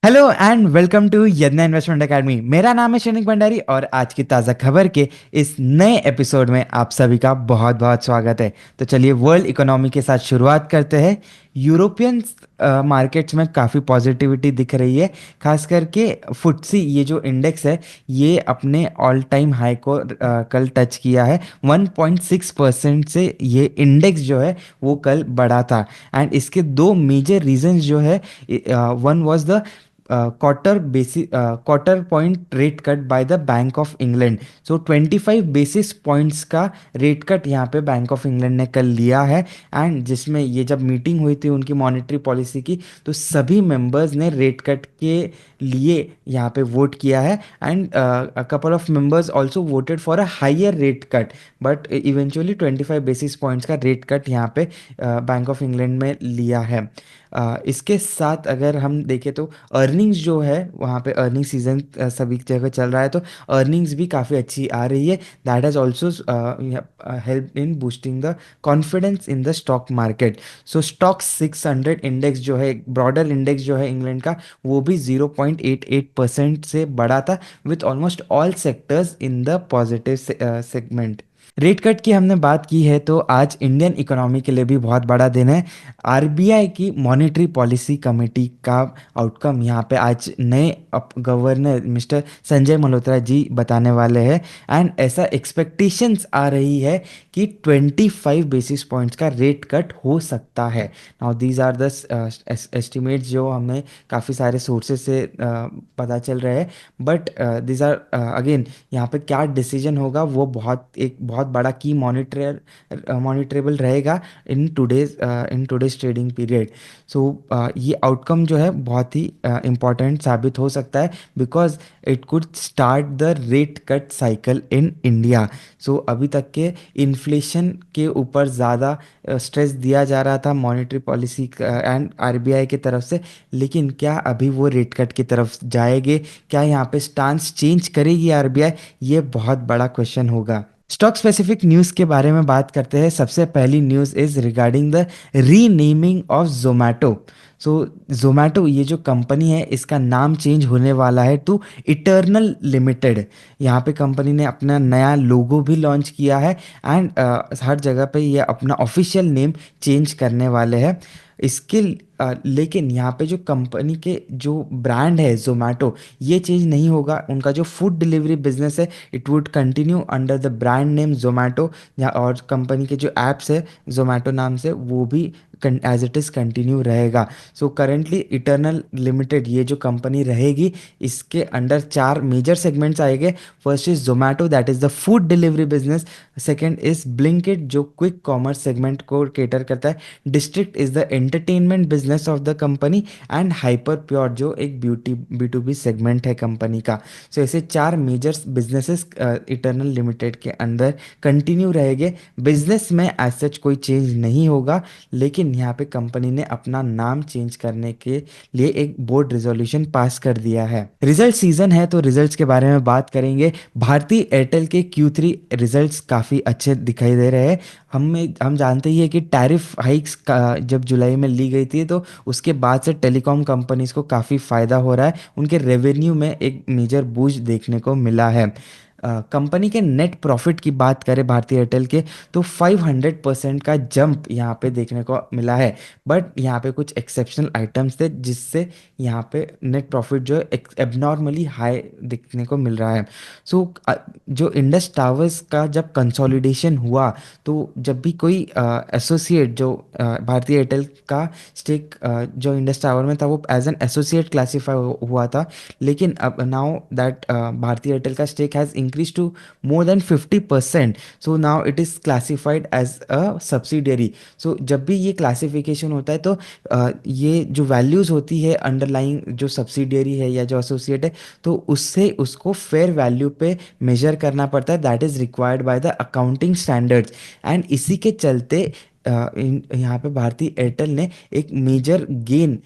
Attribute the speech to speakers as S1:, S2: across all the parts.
S1: Hello and welcome to Yadnya investment academy. मेरा नाम है शनिक भंडारी और आज की ताज़ा खबर के इस नए एपिसोड में आप सभी का बहुत बहुत स्वागत है। तो चलिए वर्ल्ड इकोनॉमी के साथ शुरुआत करते हैं। यूरोपियन मार्केट्स में काफ़ी पॉजिटिविटी दिख रही है। खास करके फुट्सी ये जो इंडेक्स है ये अपने ऑल टाइम हाई को कल टच किया है। 1.6% से ये इंडेक्स जो है वो कल बढ़ा था। एंड इसके दो मेजर रीजंस जो है, one was the quarter point rate cut by the bank of England. So 25 basis points का रेट कट यहाँ पे बैंक ऑफ इंग्लैंड ने कल लिया है। एंड जिसमें ये जब मीटिंग हुई थी उनकी मॉनेटरी पॉलिसी की, तो सभी मेंबर्स ने रेट कट के लिए यहाँ पे वोट किया है। And couple of members also voted for a higher rate cut, but eventually 25 basis points का रेट कट यहाँ पे बैंक ऑफ इंग्लैंड में लिया है। इसके साथ अगर हम देखें तो अर्निंग्स जो है, वहाँ पे अर्निंग सीजन सभी जगह चल रहा है, तो अर्निंग्स भी काफ़ी अच्छी आ रही है। That has also help in boosting the confidence in the stock market. So stock 600 index जो है, ब्रॉडर इंडेक्स जो है इंग्लैंड का, वो भी 0.88% से बढ़ा था, with almost all sectors in the positive segment. Rate cut की हमने बात की है तो आज इंडियन इकोनॉमी के लिए भी बहुत बड़ा दिन है। आरबीआई की मॉनेटरी पॉलिसी कमेटी का आउटकम यहाँ पे आज नए गवर्नर मिस्टर संजय मल्होत्रा जी बताने वाले हैं। एंड ऐसा एक्सपेक्टेशंस आ रही है कि 25 बेसिस पॉइंट्स का रेट कट हो सकता है। Now these are the estimates जो हमें काफ़ी सारे सोर्सेज से पता चल रहे हैं। बट दीज आर अगेन, यहाँ पे क्या डिसीजन होगा वो एक बहुत बड़ा की मॉनिटरेबल रहेगा इन टुडेज ट्रेडिंग पीरियड। सो ये आउटकम जो है बहुत ही इम्पॉर्टेंट साबित हो सकता है, because it could start the rate cut cycle in India. So अभी तक के इन्फ्लेशन के ऊपर ज़्यादा स्ट्रेस दिया जा रहा था मॉनेटरी पॉलिसी एंड आरबीआई की तरफ से, लेकिन क्या अभी वो रेट कट की तरफ जाएंगे? क्या यहाँ पे स्टांस चेंज करेगी आरबीआई? ये बहुत बड़ा क्वेश्चन होगा। स्टॉक स्पेसिफिक न्यूज़ के बारे में बात करते हैं। सबसे पहली news is regarding the renaming of Zomato. So Zomato ये जो कंपनी है इसका नाम चेंज होने वाला है टू इटर्नल लिमिटेड। यहाँ पे कंपनी ने अपना नया लोगो भी लॉन्च किया है। एंड हर जगह पे ये अपना ऑफिशियल नेम चेंज करने वाले हैं। इसके लेकिन यहाँ पे जो कंपनी के जो ब्रांड है जोमैटो, ये चेंज नहीं होगा। उनका जो फूड डिलीवरी बिजनेस है it would continue under the brand name Zomato. और कंपनी के जो एप्स है जोमैटो नाम से, वो भी एज इट इज़ कंटिन्यू रहेगा। सो करेंटली इटर्नल लिमिटेड ये जो कंपनी रहेगी, इसके अंडर चार मेजर सेगमेंट्स आएंगे। First is Zomato, that is the food delivery business. Second is Blinkit जो क्विक कॉमर्स सेगमेंट को केटर करता है। District is the entertainment business of the company. And hyper pure जो एक ब्यूटी B2B सेगमेंट है कंपनी का। सो ऐसे चार मेजर बिजनेसेस इटर्नल लिमिटेड के अंदर कंटिन्यू रहेंगे। बिजनेस में एज सच कोई चेंज नहीं होगा, लेकिन यहाँ पे कंपनी ने अपना नाम चेंज करने के लिए एक बोर्ड रेजोल्यूशन पास कर दिया है। रिजल्ट सीजन है तो रिजल्ट्स के बारे में बात करेंगे। भारती एयरटेल के Q3 रिजल्ट्स काफ़ी अच्छे दिखाई दे रहे हैं। हम जानते ही है कि टैरिफ हाइक्स का जब जुलाई में ली गई थी, तो उसके बाद से टेलीकॉम कंपनीज को काफ़ी फ़ायदा हो रहा है। उनके रेवेन्यू में एक मेजर बूस्ट देखने को मिला है। कंपनी के नेट प्रॉफिट की बात करें भारतीय एयरटेल के, तो 500% का जंप यहाँ पे देखने को मिला है। बट यहाँ पे कुछ एक्सेप्शनल आइटम्स थे जिससे यहाँ पे नेट प्रॉफिट जो है एबनॉर्मली हाई देखने को मिल रहा है। सो जो इंडस टावर्स का जब कंसोलिडेशन हुआ, तो जब भी कोई एसोसिएट जो भारतीय एयरटेल का स्टेक जो इंडस टावर में था, वो एज एन एसोसिएट क्लासीफाई हुआ था। लेकिन अब नाउ दैट भारतीय एयरटेल का stake has increased to more than 50%, so now it is classified as a subsidiary. So जब भी ये क्लासिफिकेशन होता है, तो ये जो वैल्यूज़ होती है अंडरलाइंग जो सब्सिडियरी है या जो एसोसिएट है, तो उससे उसको फेयर वैल्यू पे मेजर करना पड़ता है। That is required by the accounting standards. And इसी के चलते यहाँ पे भारतीय एयरटेल ने एक major gain,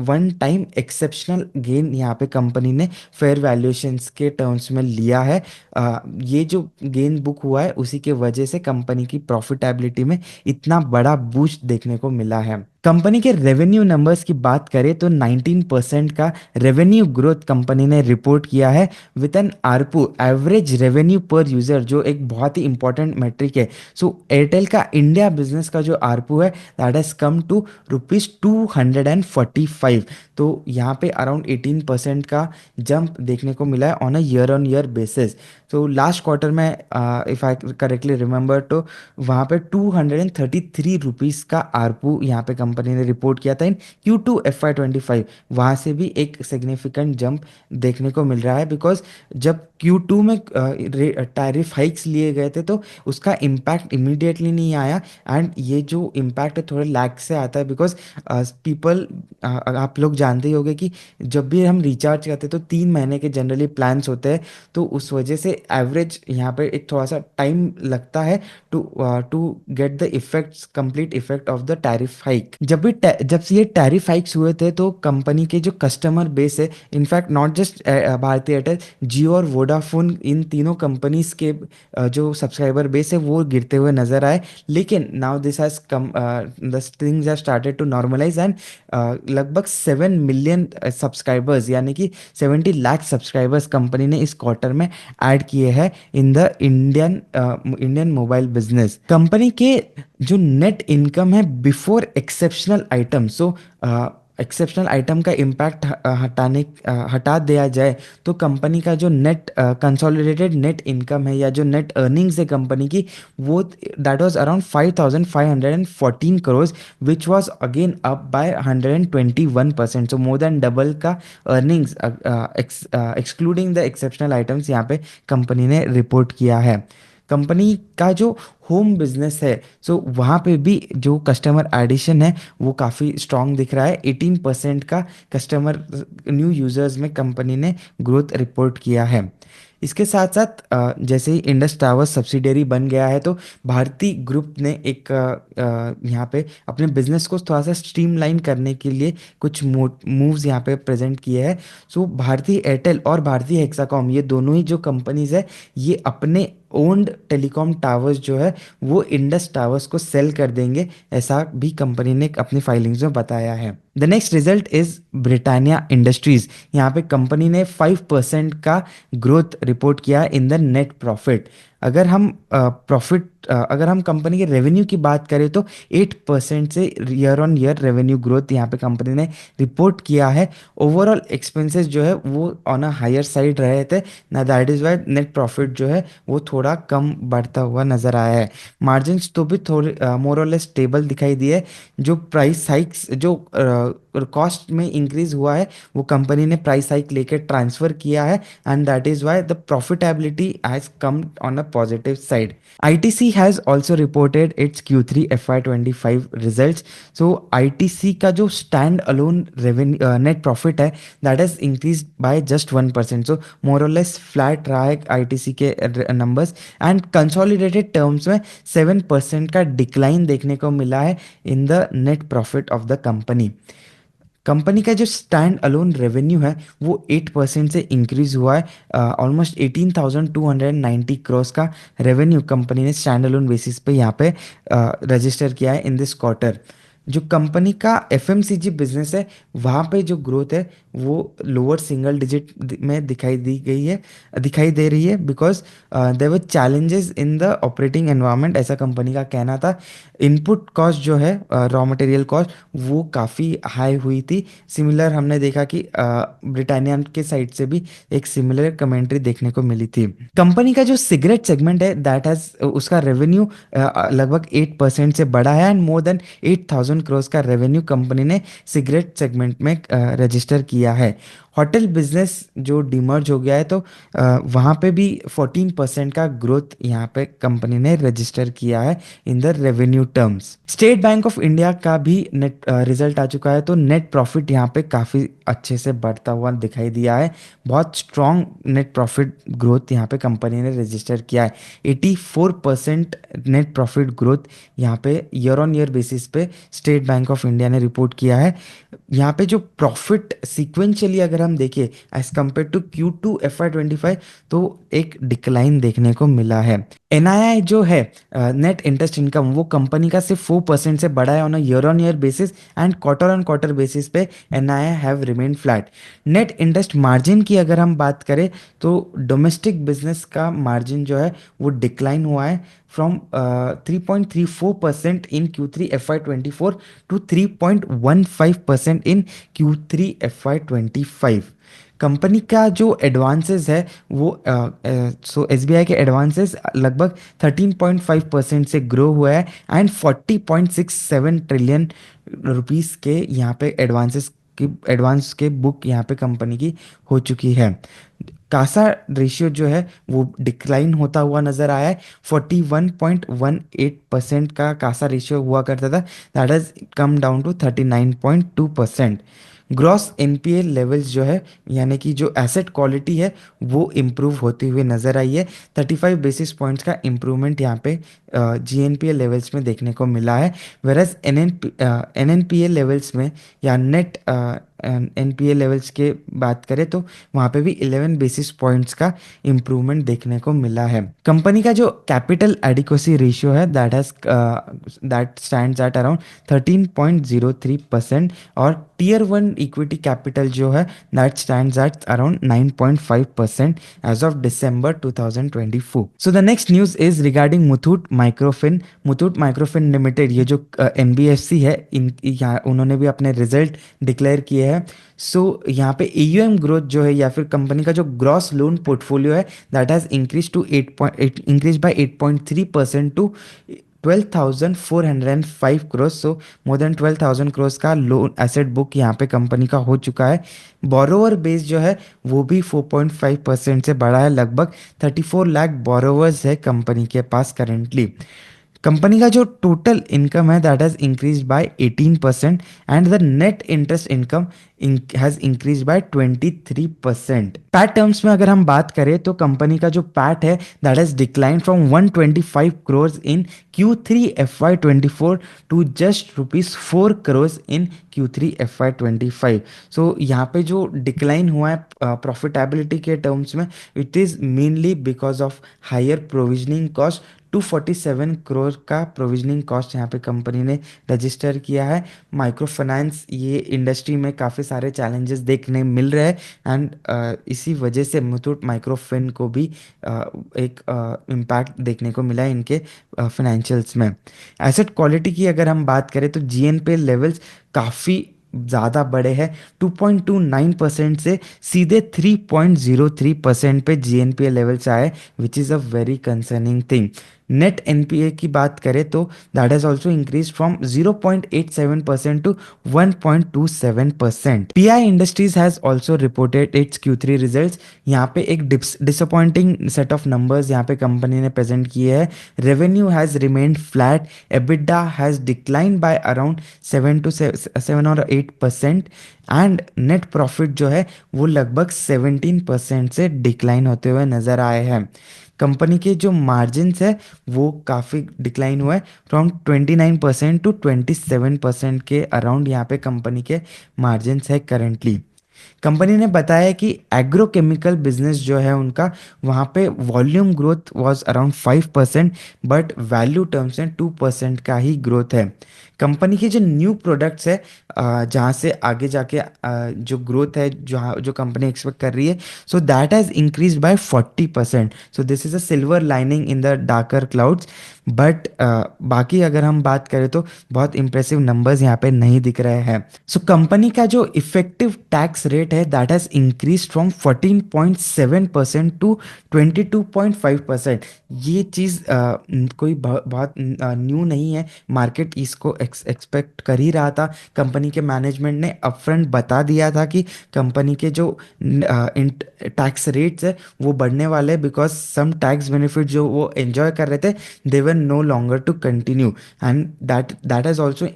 S1: one time exceptional gain यहाँ पे कंपनी ने फेयर वैल्यूएशंस के टर्म्स में लिया है। ये जो गेन बुक हुआ है उसी के वजह से कंपनी की प्रॉफिटेबिलिटी में इतना बड़ा बूस्ट देखने को मिला है। कंपनी के रेवेन्यू नंबर्स की बात करें तो 19% का रेवेन्यू ग्रोथ कंपनी ने रिपोर्ट किया है, with an ARPU, average revenue per user, जो एक बहुत ही इंपॉर्टेंट मेट्रिक है। सो एयरटेल का इंडिया बिजनेस का जो आरपू है, दैट हैज़ कम टू ₹245। तो यहाँ पे अराउंड 18% का जंप देखने को मिला है on a year on year basis. तो लास्ट क्वार्टर में, इफ़ आई करेक्टली रिमेंबर, तो वहाँ पे ₹233 का आरपू यहाँ पे कंपनी ने रिपोर्ट किया था इन Q2 FY 2025। वहाँ से भी एक सिग्निफिकेंट जंप देखने को मिल रहा है, बिकॉज जब Q2 में टैरिफ हाइक्स लिए गए थे तो उसका इम्पैक्ट इमीडिएटली नहीं आया। एंड ये जो इम्पैक्ट है थोड़े लैग से आता है, बिकॉज पीपल, आप लोग जानते ही होंगे कि जब भी हम रिचार्ज करते हैं तो 3 महीने के जनरली प्लान्स होते हैं। तो उस वजह से एवरेज यहाँ पे एक थोड़ा सा टाइम लगता है to to get the effects, complete effect of the tariff hike. जब से ये टैरिफ हाइक्स हुए थे तो कंपनी के जो कस्टमर बेस है, in fact not just Bharti Airtel, Jio और वोडाफोन, इन तीनों कंपनीज के जो सब्सक्राइबर बेस है वो गिरते हुए नजर आए। लेकिन now this has come, the things have started to normalize, and लगभग 7 मिलियन सब्सक्राइबर्स, यानी कि 70 लाख सब्सक्राइबर्स कंपनी ने इस क्वार्टर में ऐड किए हैं in the Indian mobile business. Company के जो नेट इनकम है बिफोर एक्सेप्शनल आइटम, सो एक्सेप्शनल आइटम का इम्पैक्ट हटा दिया जाए, तो कंपनी का जो नेट कंसोलिडेटेड नेट इनकम है या जो नेट अर्निंग्स है कंपनी की, वो that was around 5,514 crore, which was again up by 121%। So more than double का earnings, excluding the exceptional items, यहाँ पे कंपनी ने रिपोर्ट किया है। कंपनी का जो होम बिजनेस है, सो वहाँ पे भी जो कस्टमर एडिशन है वो काफ़ी स्ट्रांग दिख रहा है। 18% का कस्टमर न्यू यूजर्स में कंपनी ने ग्रोथ रिपोर्ट किया है। इसके साथ साथ जैसे ही इंडस टावर्स सब्सिडियरी बन गया है, तो भारती ग्रुप ने एक यहाँ पे अपने बिजनेस को थोड़ा सा स्ट्रीमलाइन करने के लिए कुछ मूव्स यहाँ पे प्रेजेंट किए हैं। सो भारती एयरटेल और भारती हेक्साकॉम, ये दोनों ही जो कंपनीज है, ये अपने ओन्ड टेलीकॉम टावर्स जो है वो इंडस टावर्स को सेल कर देंगे, ऐसा भी कंपनी ने अपनी फाइलिंग्स में बताया है। The next result is Britannia industries. यहाँ पे कंपनी ने 5% का ग्रोथ रिपोर्ट किया इन द नेट प्रॉफिट। अगर हम कंपनी के रेवेन्यू की बात करें तो 8% से year on year revenue growth यहाँ पे कंपनी ने रिपोर्ट किया है। ओवरऑल एक्सपेंसेस जो है वो ऑन अ हायर साइड रहे थे ना, that is Y net profit जो है वो थोड़ा कम बढ़ता हुआ नज़र आया है। मार्जिन्स तो भी थोड़े मोर और लेस स्टेबल दिखाई दिए। जो प्राइस हाइक्स, जो कॉस्ट में इंक्रीज हुआ है, वो कंपनी ने प्राइस हाइक लेकर ट्रांसफर किया है, and that is why the profitability has come on a positive side. ITC has also reported its Q3 FY 2025 results. So ITC का जो standalone revenue net profit है, that has increase by just 1%। So more और less flat रहा है ITC के numbers, and consolidated terms में 7% का decline देखने को मिला है in the net profit of the company. Company का जो स्टैंड अलोन रेवेन्यू है वो 8% से इंक्रीज हुआ है। ऑलमोस्ट 18,290 करोड़ का रेवेन्यू कंपनी ने स्टैंड अलोन बेसिस पे यहाँ पे रजिस्टर किया है इन दिस क्वार्टर। जो कंपनी का FMCG बिजनेस है, वहाँ पे जो ग्रोथ है वो लोअर सिंगल डिजिट में दिखाई दे रही है, because there were challenges in the operating environment, ऐसा कंपनी का कहना था। इनपुट कॉस्ट जो है, रॉ मटेरियल कॉस्ट, वो काफ़ी हाई हुई थी। सिमिलर हमने देखा कि ब्रिटानिया के साइड से भी एक सिमिलर कमेंट्री देखने को मिली थी। कंपनी का जो सिगरेट सेगमेंट है, दैट हैज उसका रेवेन्यू लगभग 8% से बढ़ा है, एंड मोर देन 8,000 करोड़ का रेवेन्यू कंपनी ने सिगरेट सेगमेंट में रजिस्टर किया है। होटल बिजनेस जो डिमर्ज हो गया है, तो वहाँ पे भी 14% का ग्रोथ यहाँ पे कंपनी ने रजिस्टर किया है in the revenue terms. State bank of India का भी नेट रिजल्ट आ चुका है, तो नेट प्रॉफिट यहाँ पे काफ़ी अच्छे से बढ़ता हुआ दिखाई दिया है। बहुत स्ट्रॉन्ग नेट प्रॉफिट ग्रोथ यहाँ पे कंपनी ने रजिस्टर किया है। 84% नेट प्रॉफिट ग्रोथ यहाँ पे ईयर ऑन ईयर बेसिस पे स्टेट बैंक ऑफ इंडिया ने रिपोर्ट किया है। यहाँ पे जो प्रॉफिट सीक्वेंशियली अगर हम देखें as compare to Q2 FY 2025, तो एक डिक्लाइन देखने को मिला है। एनआईआई जो है, नेट इंटरेस्ट इनकम, वो कंपनी का सिर्फ 4% से बढ़ा है on a year on year basis, and quarter on quarter basis पे NII have remain flat. Net interest margin की अगर हम बात करें तो डोमेस्टिक बिजनेस का मार्जिन जो है वो डिक्लाइन हुआ है from 3.34% in Q3 FY 2024 to 3.15% in Q3 FY 2025। Company का जो एडवांसेस है वो एसबीआई के एडवांसेस लगभग 13.5% से ग्रो हुआ है, एंड 40.67 ट्रिलियन रुपीस के यहाँ पे एडवांस के बुक यहाँ पे कंपनी की हो चुकी है। कासा रेशियो जो है वो डिक्लाइन होता हुआ नजर आया है। 41.18% का कासा रेशियो हुआ करता था, that has come down to 39.2%। Gross NPA levels जो है, यानी कि जो एसेट क्वालिटी है, वो इम्प्रूव होती हुई नजर आई है। 35 बेसिस पॉइंट्स का इम्प्रूवमेंट यहाँ पे जीएनपीए लेवल्स में देखने को मिला है। वेरस एनएनपीए लेवल्स में या नेट एनपीए लेवल्स के बात करें तो वहाँ पे भी 11 बेसिस पॉइंट्स का इम्प्रूवमेंट देखने को मिला है। कंपनी का जो कैपिटल एडिक्वेसी रेशियो है, दैट स्टैंड्स एट अराउंड 13.03%, और टियर 1 इक्विटी कैपिटल जो है that stands at around 9.5% as of December 2024। So the next news is regarding Muthoot Microfin. Muthoot Microfin Limited, ये जो एनबीएफसी है, इन यहाँ उन्होंने भी अपने रिजल्ट डिक्लेयर किए हैं। सो यहाँ पे एयूएम ग्रोथ जो है, या फिर कंपनी का जो ग्रॉस लोन पोर्टफोलियो है, that has increase by 8.3% to 12,405 crore. So more than 12,000 crore का लोन एसेट बुक यहाँ पे कंपनी का हो चुका है। बोरोवर बेस जो है वो भी 4.5% से बढ़ा है, लगभग 34 लाख बोरोवर्स है कंपनी के पास करेंटली। कंपनी का जो टोटल इनकम है that has increase bye 18%, and the net interest income has increase bye 23%। PAT terms में अगर हम बात करें तो कंपनी का जो पैट है that has decline from 125 crore in Q3 FY 2024 to just ₹4 crore in Q3 FY 2025। So यहाँ पे जो डिक्लाइन हुआ है प्रॉफिटेबिलिटी के टर्म्स में, it is mainly because of higher provisioning cost. 247 crore का प्रोविजनिंग कॉस्ट यहाँ पे कंपनी ने रजिस्टर किया है। माइक्रो फाइनेंस ये इंडस्ट्री में काफ़ी सारे चैलेंजेस देखने मिल रहे हैं, एंड इसी वजह से मुथूट माइक्रोफिन को भी एक इम्पैक्ट देखने को मिला है इनके फाइनेंशियल्स में। एसेट क्वालिटी की अगर हम बात करें तो जीएनपी लेवल्स काफ़ी ज़्यादा बड़े हैं। 2.29% से सीधे 3.03% पे जीएनपीए लेवल्स आए, which is a very concerning thing. Net NPA की बात करें तो that has also increase from 0.87% to 1.27%। PI Industries has also reported its Q3 results. यहाँ पे एक डिसअपॉइंटिंग सेट ऑफ नंबर्स यहाँ पे कंपनी ने प्रेजेंट किए हैं। Revenue has remained flat, EBITDA has decline by around 7 और 8%, एंड नेट प्रॉफिट जो है वो लगभग 17% से डिक्लाइन होते हुए नजर आए हैं। कंपनी के जो मार्जिन्स है वो काफ़ी डिक्लाइन हुआ है, फ्रॉम 29% टू 27% के अराउंड यहाँ पे कंपनी के मार्जिन्स है करेंटली। कंपनी ने बताया कि एग्रोकेमिकल बिजनेस जो है उनका, वहाँ पे volume growth was around 5%, but value terms में 2% का ही ग्रोथ है। कंपनी के जो न्यू प्रोडक्ट्स है, जहाँ से आगे जाके जो ग्रोथ है जहाँ जो कंपनी एक्सपेक्ट कर रही है, so that has increase by 40%। So this is a silver lining in the darker clouds. But बाकी अगर हम बात करें तो बहुत इंप्रेसिव नंबर्स यहाँ पे नहीं दिख रहे हैं। सो कंपनी का जो इफेक्टिव टैक्स रेट है that has increase from 14.7% to 22.5%। ये चीज़ कोई बहुत न्यू नहीं है, मार्केट इसको एक्सपेक्ट कर ही रहा था। कंपनी के मैनेजमेंट ने अपफ्रंट बता दिया था कि कंपनी के जो टैक्स रेट्स है वो बढ़ने वाले, बिकॉज सम टैक्स बेनिफिट जो वो एंजॉय कर रहे थे, दे वर given no longer to continue, and that has also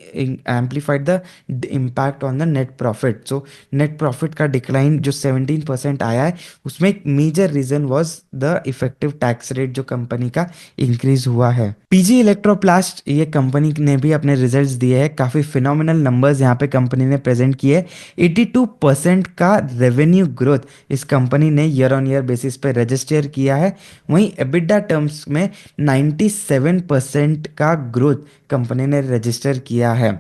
S1: amplified the impact on the net profit. So net profit का decline जो 17% आया है, उसमें एक major reason was the effective tax rate जो कंपनी का इंक्रीज हुआ है। पीजी इलेक्ट्रोप्लास्ट ये कंपनी ने भी अपने रिजल्ट्स दिए हैं, काफ़ी फिनोमिनल नंबर्स यहाँ पे कंपनी ने प्रेजेंट किए। 82% का रेवेन्यू ग्रोथ इस कंपनी ने ईयर ऑन ईयर बेसिस पे रजिस्टर किया है। वहीं एबिटा टर्म्स में 97% का ग्रोथ कंपनी ने रजिस्टर किया है,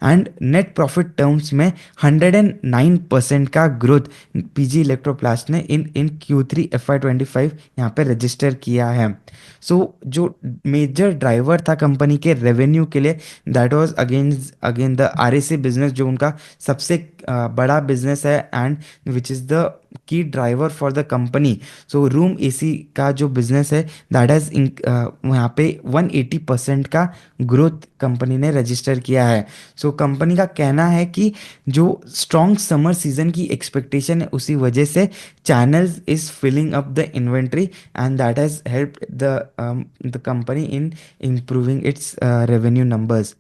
S1: एंड नेट प्रॉफिट टर्म्स में 109% का ग्रोथ पीजी इलेक्ट्रोप्लास्ट ने इन Q3 FY25 यहाँ पे रजिस्टर किया है। सो जो मेजर ड्राइवर था कंपनी के रेवेन्यू के लिए, that was again the RAC business, जो उनका सबसे बड़ा बिजनेस है and which is the key driver for the company. So room AC का जो बिजनेस है, दैट हैज़ यहाँ पे 180% का ग्रोथ कंपनी ने रजिस्टर किया है। सो कंपनी का कहना है कि जो स्ट्रॉन्ग समर सीजन की एक्सपेक्टेशन है, उसी वजह से channels is filling up the inventory, and that has helped the company in improving its revenue numbers.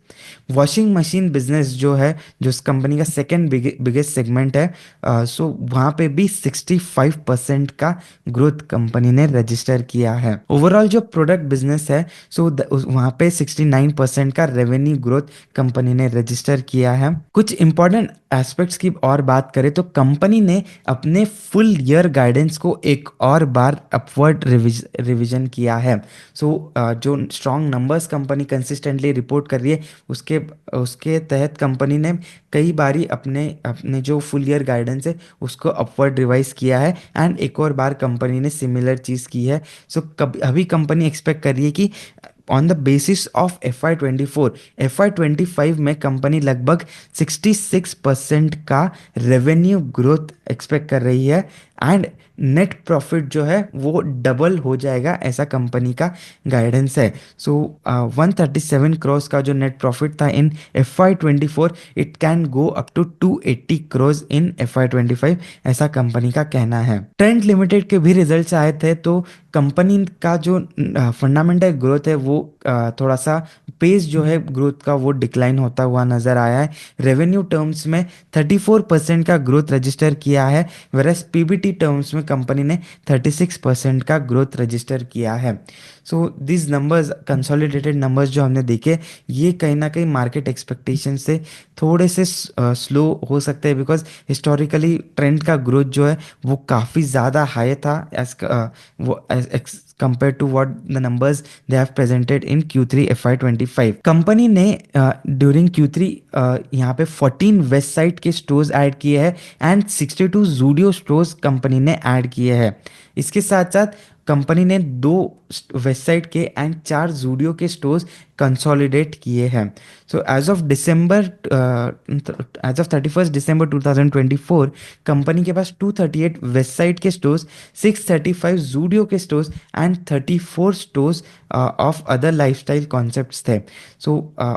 S1: Washing machine business जो है, जो इस कंपनी का सेकेंड बिगेस्ट सेगमेंट है, सो वहाँ पे भी 65% का ग्रोथ कंपनी ने रजिस्टर किया है। ओवरऑल जो प्रोडक्ट बिजनेस है, सो वहाँ पे 69% का रेवेन्यू ग्रोथ कंपनी ने रजिस्टर किया है। कुछ इंपॉर्टेंट एस्पेक्ट्स की और बात करें तो कंपनी ने अपने फुल ईयर गाइडेंस को एक और बार अपवर्ड रिवीजन किया है। सो जो strong numbers company consistently report कर रही है, उसके उसके तहत कंपनी ने कई बारी अपने अपने जो फुल ईयर गाइडेंस है उसको अपवर्ड रिवाइज किया है, एंड एक और बार कंपनी ने सिमिलर चीज़ की है। सो अभी कंपनी एक्सपेक्ट कर रही है कि on the basis of FY24 FY25 में कंपनी लगभग 66% का रेवेन्यू ग्रोथ एक्सपेक्ट कर रही है, एंड नेट प्रॉफिट जो है वो डबल हो जाएगा, ऐसा कंपनी का गाइडेंस है। सो 137 करोड़ का जो नेट प्रॉफिट था in FY24, it can go up to 280 crore in FY25, ऐसा कंपनी का कहना है। ट्रेंड लिमिटेड के भी रिजल्ट्स आए थे, तो कंपनी का जो फंडामेंटल ग्रोथ है वो थोड़ा सा पेस जो है ग्रोथ का वो डिक्लाइन होता हुआ नजर आया है। रेवेन्यू टर्म्स में 34% का ग्रोथ रजिस्टर किया है, वेरस पीबीटी टर्म्स में कंपनी ने 36% का ग्रोथ रजिस्टर किया है। So this numbers, consolidated numbers जो हमने देखे, ये कहीं ना कहीं मार्केट एक्सपेक्टेशन से थोड़े से स्लो हो सकते हैं, बिकॉज हिस्टोरिकली ट्रेंड का ग्रोथ जो है वो काफ़ी ज़्यादा हाई था as compared to what the numbers they have presented in Q3 FY25। कंपनी ने ड्यूरिंग Q3 यहाँ पे 14 वेस्ट साइड के स्टोर्स ऐड किए हैं, एंड 62 जूडियो स्टोर्स कंपनी ने ऐड किए हैं। इसके साथ साथ कंपनी ने 2 वेस्ट साइड के एंड 4 जूडियो के स्टोर्स कंसोलिडेट किए हैं। सो एज ऑफ 31 दिसंबर 2024 कंपनी के पास 238 वेस्ट साइड के स्टोर्स, 635 जूडियो के stores and 34 stores of other lifestyle concepts थे। सो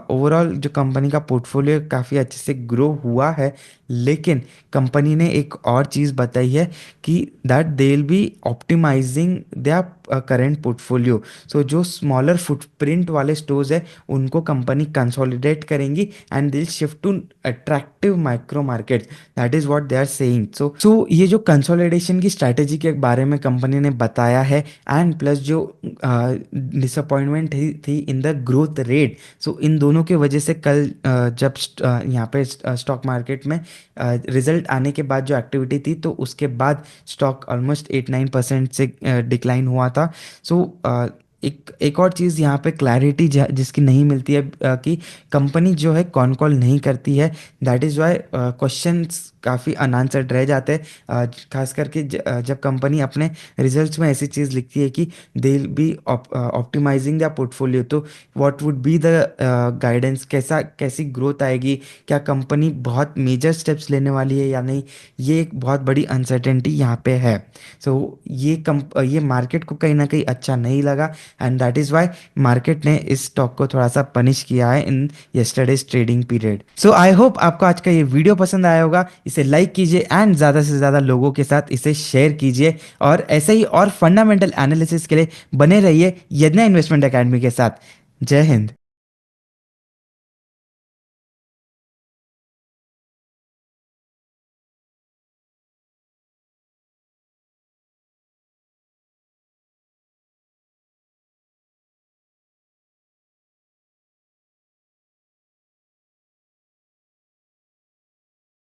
S1: ओवरऑल जो कंपनी का पोर्टफोलियो काफ़ी अच्छे से ग्रो हुआ है, लेकिन कंपनी ने एक और चीज़ बताई है कि that they will be optimising their current portfolio. So जो स्मॉलर फुटप्रिंट वाले स्टोर्स है उनको कंपनी कंसोलिडेट करेंगी, and they will shift to attractive micro market, that is what they are saying. So ये जो कंसोलिडेशन की स्ट्रैटेजी के बारे में कंपनी ने बताया है, एंड प्लस जो डिसअपॉइंटमेंट थी इन द ग्रोथ रेट, सो इन दोनों के वजह से कल जब यहाँ पे स्टॉक मार्केट में रिजल्ट आने के बाद जो एक्टिविटी थी, तो उसके बाद स्टॉक ऑलमोस्ट 8-9% से डिक्लाइन हुआ था। सो एक और चीज़ यहाँ पे क्लैरिटी जिसकी नहीं मिलती है कि कंपनी जो है कौन कॉल नहीं करती है, दैट इज़ वाई क्वेश्चंस काफ़ी अनआंसर्ड रह जाते हैं, खास करके जब कंपनी अपने रिजल्ट्स में ऐसी चीज़ लिखती है कि they will be optimising the portfolio, तो what would be the guidance, कैसी ग्रोथ आएगी, क्या कंपनी बहुत मेजर स्टेप्स लेने वाली है या नहीं, ये एक बहुत बड़ी अनसर्टेनिटी यहाँ पे है। सो ये मार्केट को कहीं ना कहीं अच्छा नहीं लगा, and that is why market ने इस स्टॉक को थोड़ा सा पनिश किया है in yesterday's trading period. So I hope आपको आज का ये वीडियो पसंद आया होगा। इसे लाइक कीजिए एंड ज़्यादा से ज़्यादा लोगों के साथ इसे शेयर कीजिए, और ऐसे ही और फंडामेंटल एनालिसिस के लिए बने रहिए यज्ञा इन्वेस्टमेंट एकेडमी के साथ। जय हिंद।